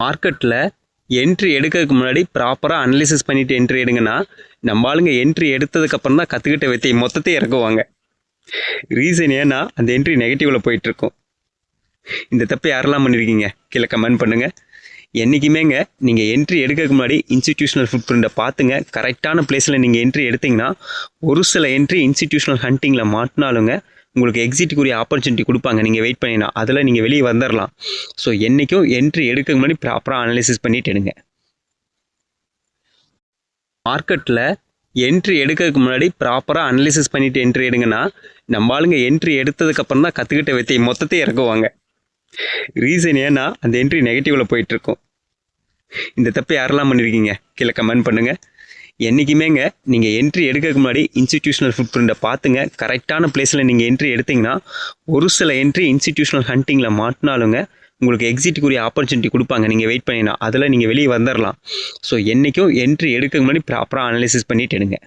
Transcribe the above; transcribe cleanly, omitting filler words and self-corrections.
மார்க்கெட்டில் என்ட்ரி எடுக்கிறதுக்கு முன்னாடி ப்ராப்பராக அனலிசிஸ் பண்ணிவிட்டு என்ட்ரி எடுங்கன்னா நம்ம ஆளுங்க என்ட்ரி எடுத்ததுக்கப்புறம் தான் கற்றுக்கிட்ட வித்தையை மொத்தத்தையும் இறக்குவாங்க. ரீசன் ஏன்னா அந்த என்ட்ரி நெகட்டிவில் போயிட்டுருக்கும். இந்த தப்பு யாரெல்லாம் பண்ணியிருக்கீங்க கீழே கமெண்ட் பண்ணுங்கள். என்றைக்குமேங்க நீங்கள் என்ட்ரி எடுக்கிறதுக்கு முன்னாடி இன்ஸ்டிடியூஷனல் ஃபுட் பிரிண்ட்டை பார்த்துங்க. கரெக்டான பிளேஸில் நீங்கள் என்ட்ரி எடுத்திங்கன்னா ஒரு சில என்ட்ரி இன்ஸ்டிடியூஷனல் ஹண்டிங்கில் மாட்டினாலுங்க உங்களுக்கு எக்ஸிட்டுக்குரிய ஆப்பர்ச்சுனிட்டி கொடுப்பாங்க. நீங்கள் வெயிட் பண்ணினா அதில் நீங்கள் வெளியே வந்துடலாம். ஸோ என்றைக்கும் என்ட்ரி எடுக்கிறதுக்கு முன்னாடி ப்ராப்பராக அனலிசிஸ் பண்ணிட்டு எடுங்க. மார்க்கெட்டில் என்ட்ரி எடுக்கிறதுக்கு முன்னாடி ப்ராப்பராக அனலிசிஸ் பண்ணிவிட்டு என்ட்ரி எடுங்கன்னா நம்ம ஆளுங்க என்ட்ரி எடுத்ததுக்கப்புறம் தான் கற்றுக்கிட்ட வித்தையை மொத்தத்தையும் இறக்குவாங்க. ரீசன் ஏன்னா அந்த என்ட்ரி நெகட்டிவில் போயிட்டுருக்கும். இந்த தப்பு யாரெல்லாம் பண்ணியிருக்கீங்க கீழே கமெண்ட் பண்ணுங்கள். என்றைக்குமேங்க நீங்கள் என்ட்ரி எடுக்கிறதுக்கு முன்னாடி இன்ஸ்டிடியூஷனல் ஃபுட் பிரிண்ட்டை பார்த்துங்க. கரெக்டான பிளேஸில் நீங்கள் என்ட்ரி எடுத்திங்கன்னா ஒரு சில என்ட்ரி இன்ஸ்டிடியூஷனல் ஹண்டிங்கில் மாட்டினாலுங்க உங்களுக்கு எக்ஸிட்டுக்குரிய ஆப்பர்ச்சுனிட்டி கொடுப்பாங்க. நீங்கள் வெயிட் பண்ணினா அதில் நீங்கள் வெளியே வந்துடலாம். ஸோ என்றைக்கும் என்ட்ரி எடுக்கிறதுக்கு முன்னாடி ப்ராப்பராக அனலிசிஸ் பண்ணிட்டு எடுங்க.